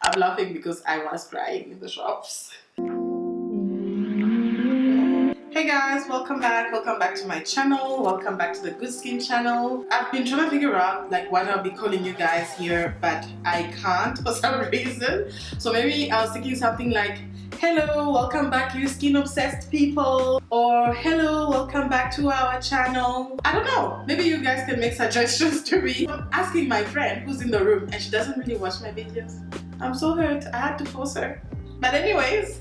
I'm laughing because I was crying in the shops. Hey guys, welcome back to my channel, welcome back to the Good Skin channel. I've been trying to figure out like what I'll be calling you guys here, but I can't for some reason. So maybe I was thinking something like, hello, welcome back you skin obsessed people, or hello, welcome back to our channel. I don't know, maybe you guys can make suggestions to me. I'm asking my friend who's in the room and she doesn't really watch my videos. I'm so hurt, I had to force her. But anyways,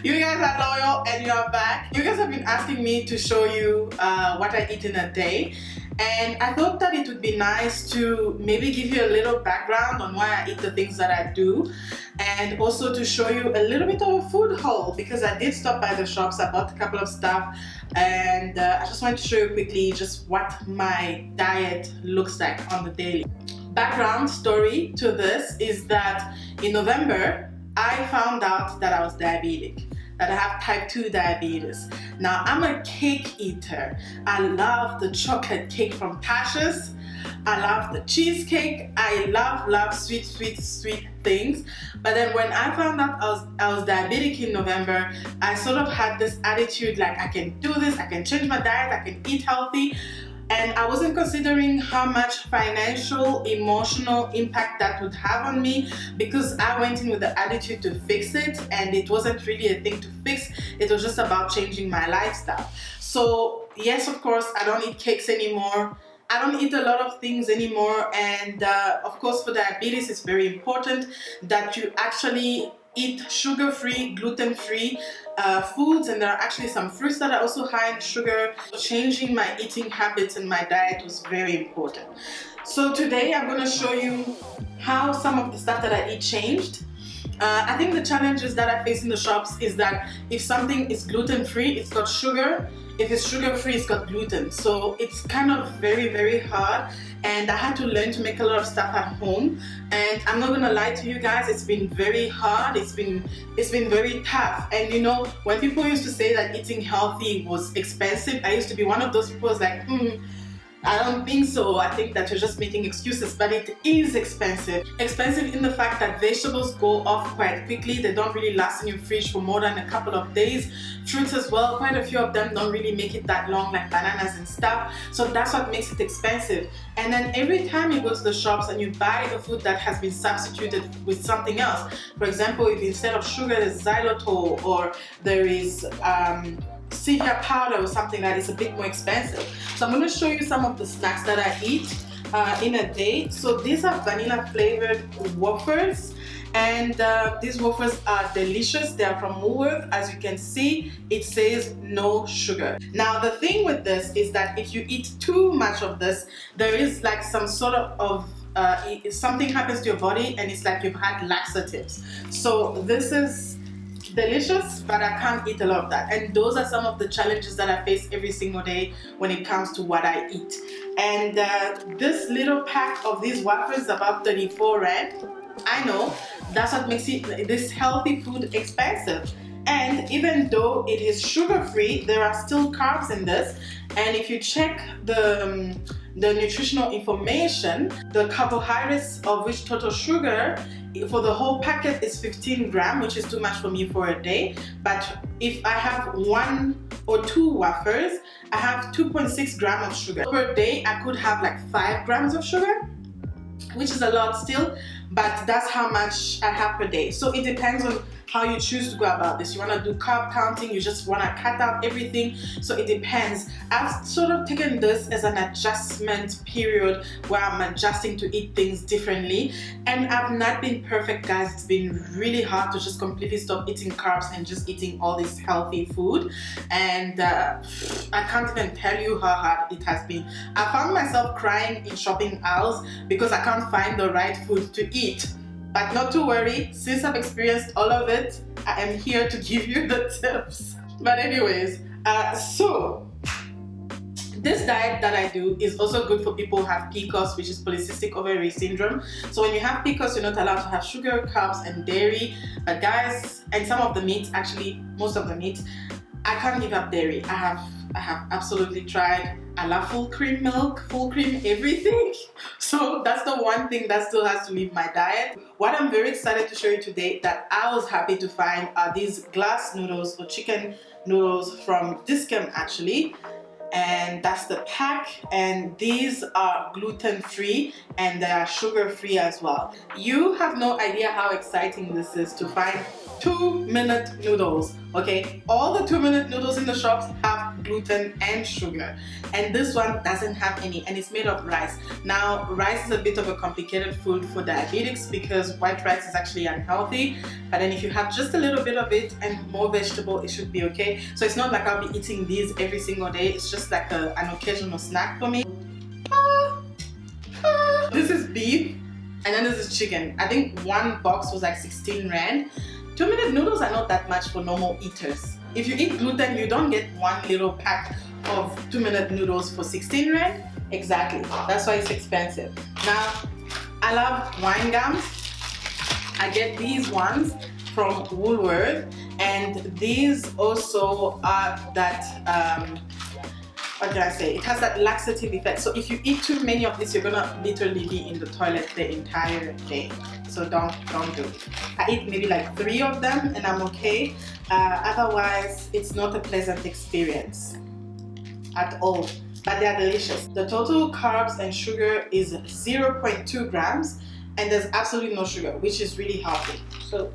you guys are loyal and you are back. You guys have been asking me to show you what I eat in a day, and I thought that it would be nice to maybe give you a little background on why I eat the things that I do, and also to show you a little bit of a food haul because I did stop by the shops. I bought a couple of stuff, and I just wanted to show you quickly just what my diet looks like on the daily. Background story to this is that in November I found out that I was diabetic, that I have type 2 diabetes. Now I'm a cake eater. I love the chocolate cake from Pcos. I love the cheesecake. I love sweet things. But then when I found out I was diabetic in November, I sort of had this attitude like I can do this, I can change my diet, I can eat healthy. And I wasn't considering how much financial, emotional impact that would have on me, because I went in with the attitude to fix it, and it wasn't really a thing to fix. It was just about changing my lifestyle. So yes, of course, I don't eat cakes anymore. I don't eat a lot of things anymore. And of course, for diabetes, it's very important that you actually eat sugar-free, gluten-free foods, and there are actually some fruits that are also high in sugar. Changing my eating habits and my diet was very important. So today I'm going to show you how some of the stuff that I eat changed. I think the challenges that I face in the shops is that if something is gluten-free, it's got sugar. If it's sugar-free, it's got gluten. So it's kind of very hard, and I had to learn to make a lot of stuff at home. And I'm not gonna lie to you guys, it's been very hard. It's been very tough. And you know, when people used to say that eating healthy was expensive, I used to be one of those people who's like, I don't think so. I think that you're just making excuses, but it is expensive. Expensive in the fact that vegetables go off quite quickly. They don't really last in your fridge for more than a couple of days. Fruits as well, quite a few of them don't really make it that long, like bananas and stuff. So that's what makes it expensive. And then every time you go to the shops and you buy a food that has been substituted with something else, for example, if instead of sugar there's xylitol, or there is stevia powder or something that is a bit more expensive. So I'm going to show you some of the snacks that I eat in a day. So these are vanilla flavored wafers, and these wafers are delicious. They are from Woolworth. As you can see, it says no sugar. Now the thing with this is that if you eat too much of this, there is like some sort of something happens to your body, and it's like you've had laxatives. So this is delicious, but I can't eat a lot of that, and those are some of the challenges that I face every single day when it comes to what I eat. And this little pack of these wafers is about 34 rand. I know that's what makes this healthy food expensive. And even though it is sugar-free, there are still carbs in this. And if you check the nutritional information, the carbohydrates of which total sugar for the whole packet is 15 grams, which is too much for me for a day. But if I have 1 or 2 wafers, I have 2.6 grams of sugar. Per day, I could have like 5 grams of sugar, which is a lot still, but that's how much I have per day. So it depends on how you choose to go about this. You want to do carb counting, you just want to cut out everything. So it depends. I've sort of taken this as an adjustment period where I'm adjusting to eat things differently. And I've not been perfect, guys. It's been really hard to just completely stop eating carbs and just eating all this healthy food. And I can't even tell you how hard it has been. I found myself crying in shopping aisles because I can't find the right food to eat. But not to worry, since I've experienced all of it, I am here to give you the tips. But anyways, so this diet that I do is also good for people who have Pcos, which is polycystic ovary syndrome. So when you have Pcos, you're not allowed to have sugar, carbs, and dairy. But guys, and some of the meats, actually most of the meats, I can't give up dairy. I have absolutely tried. I love full cream milk, full cream everything. So that's the one thing that still has to leave my diet. What I'm very excited to show you today that I was happy to find are these glass noodles or chicken noodles from Discount actually. And that's the pack, and these are gluten-free and they are sugar-free as well. You have no idea how exciting this is to find 2-minute noodles. Okay, all the 2-minute noodles in the shops have gluten and sugar, and this one doesn't have any, and it's made of rice. Now rice is a bit of a complicated food for diabetics because white rice is actually unhealthy, but then if you have just a little bit of it and more vegetable, it should be okay. So it's not like I'll be eating these every single day, it's just like an occasional snack for me. This is beef and then this is chicken. I think one box was like 16 rand. 2-minute noodles are not that much for normal eaters. If you eat gluten, you don't get one little pack of 2-minute noodles for 16 rand. Exactly, that's why it's expensive. Now, I love wine gums. I get these ones from Woolworth, and these also are that, what can I say? It has that laxative effect. So if you eat too many of this, you're gonna literally be in the toilet the entire day. So don't do it. I eat maybe like 3 of them and I'm okay. Otherwise, it's not a pleasant experience at all. But they are delicious. The total carbs and sugar is 0.2 grams, and there's absolutely no sugar, which is really healthy. So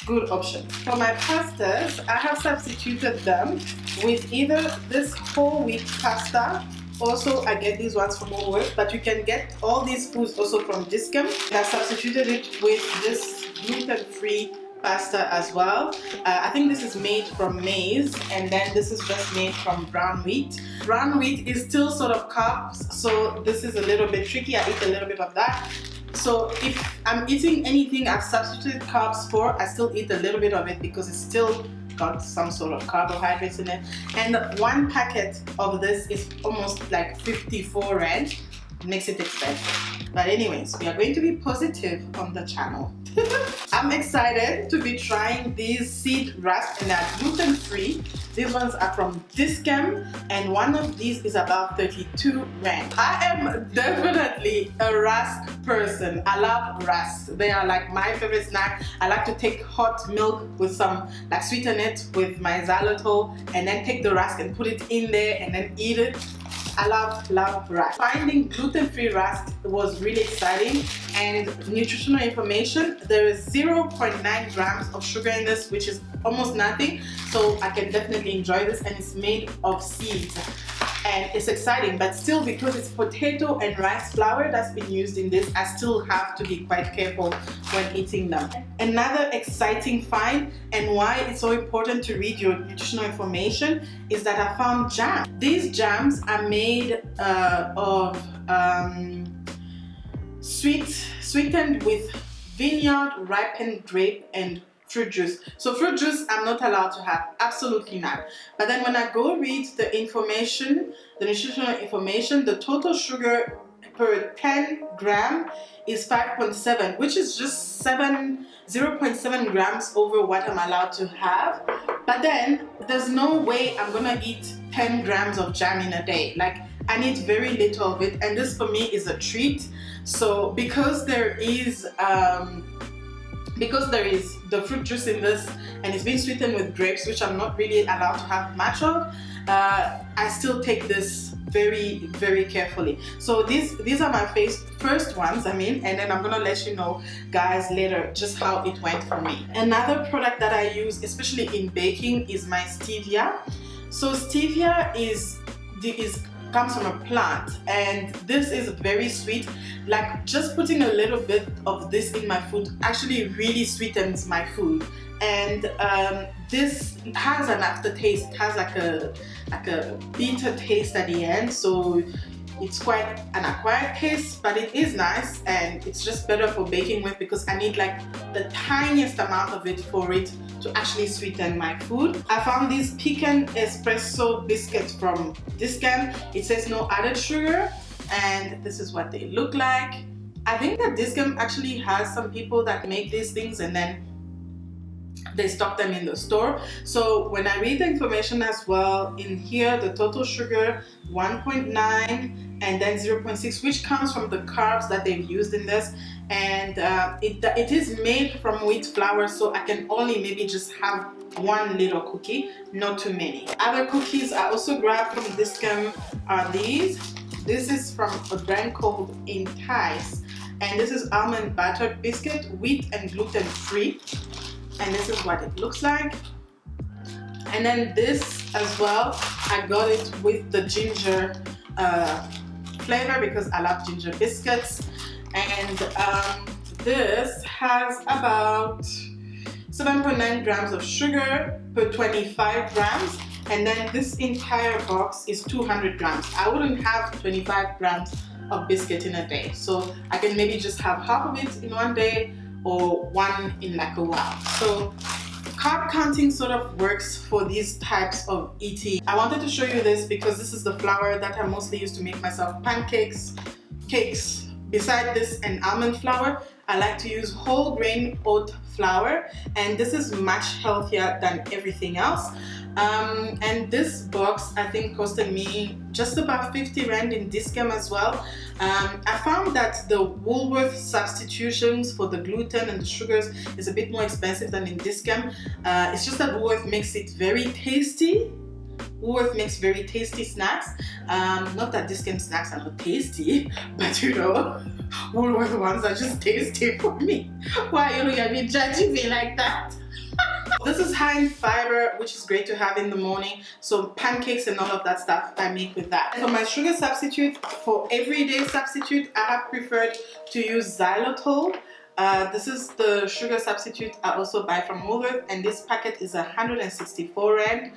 good option. For my pastas, I have substituted them with either this whole wheat pasta. Also, I get these ones from Woolworth, but you can get all these foods also from Discount. I substituted it with this gluten-free pasta as well. I think this is made from maize, and then this is just made from brown wheat. Brown wheat is still sort of carbs, so this is a little bit tricky. I eat a little bit of that. So if I'm eating anything I've substituted carbs for, I still eat a little bit of it because it's still got some sort of carbohydrates in it. And one packet of this is almost like 54 rand. Makes it expensive. But anyways, we are going to be positive on the channel. I'm excited to be trying these seed rusk, and they're gluten-free. These ones are from Discount, and one of these is about 32 rand. I am definitely a rusk person. I love rusks. They are like my favorite snack. I like to take hot milk with some, like sweeten it with my xylitol, and then take the rusk and put it in there and then eat it. I love rusk. Finding gluten-free rusk was really exciting, and nutritional information, there is 0.9 grams of sugar in this, which is almost nothing, so I can definitely enjoy this, and it's made of seeds. And it's exciting, but still, because it's potato and rice flour that's been used in this, I still have to be quite careful when eating them. Another exciting find, and why it's so important to read your nutritional information, is that I found jam. These jams are made of sweetened with vineyard, ripened grape, and fruit juice. So fruit juice I'm not allowed to have, absolutely not. But then when I go read the information, the nutritional information, the total sugar per 10 gram is 5.7, which is just 0.7 grams over what I'm allowed to have. But then there's no way I'm gonna eat 10 grams of jam in a day. Like, I need very little of it, and this for me is a treat. So because there is the fruit juice in this, and it's been sweetened with grapes, which I'm not really allowed to have much of, I still take this very, very carefully. So these are my first ones, and then I'm gonna let you know, guys, later just how it went for me. Another product that I use, especially in baking, is my stevia. So stevia comes from a plant, and this is very sweet. Like, just putting a little bit of this in my food actually really sweetens my food. And this has an aftertaste. It has like a bitter taste at the end, so it's quite an acquired taste, but it is nice, and it's just better for baking with because I need like the tiniest amount of it for it to actually sweeten my food. I found these pecan espresso biscuits from Discount. It says no added sugar, and this is what they look like. I think that Discount actually has some people that make these things and then they stock them in the store. So when I read the information as well, in here the total sugar 1.9 and then 0.6, which comes from the carbs that they've used in this, and it is made from wheat flour, so I can only maybe just have one little cookie, not too many. Other cookies I also grabbed from Discount are these. This is from a brand called Entice, and this is almond buttered biscuit, wheat and gluten free, and this is what it looks like. And then this as well, I got it with the ginger flavor because I love ginger biscuits. And this has about 7.9 grams of sugar per 25 grams, and then this entire box is 200 grams. I wouldn't have 25 grams of biscuit in a day, so I can maybe just have half of it in one day or one in like a while. So carb counting sort of works for these types of eating. I wanted to show you this because this is the flour that I mostly use to make myself pancakes, cakes. Beside this and almond flour, I like to use whole grain oat flour, and this is much healthier than everything else. And this box I think costed me just about 50 Rand in Discount as well. I found that the Woolworth substitutions for the gluten and the sugars is a bit more expensive than in Discount. It's just that Woolworth makes it very tasty. Woolworth makes very tasty snacks. Not that Discount snacks are not tasty, but you know, Woolworth ones are just tasty for me. Why you look at me judging me like that? This is high in fiber, which is great to have in the morning. So pancakes and all of that stuff I make with that. And for my sugar substitute, for everyday substitute, I have preferred to use xylitol. This is the sugar substitute I also buy from Woolworth, and this packet is 164 Rand.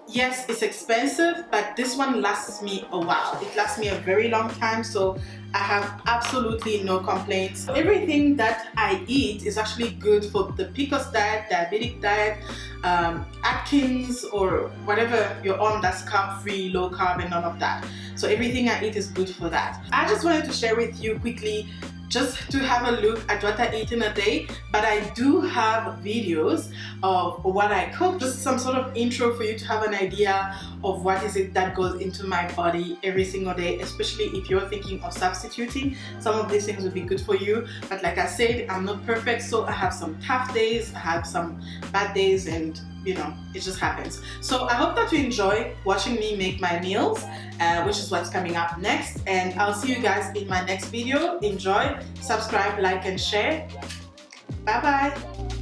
Yes, it's expensive, but this one lasts me a while. It lasts me a very long time, so I have absolutely no complaints. Everything that I eat is actually good for the Pcos diet, diabetic diet, Atkins, or whatever you're on that's carb-free, low carb and all of that. So everything I eat is good for that. I just wanted to share with you quickly just to have a look at what I eat in a day, but I do have videos of what I cook, just some sort of intro for you to have an idea of what is it that goes into my body every single day, especially if you're thinking of substituting. Some of these things would be good for you, but like I said, I'm not perfect, so I have some tough days, I have some bad days, and you know, it just happens. So I hope that you enjoy watching me make my meals, which is what's coming up next, and I'll see you guys in my next video. Enjoy, subscribe, like and share. Bye bye.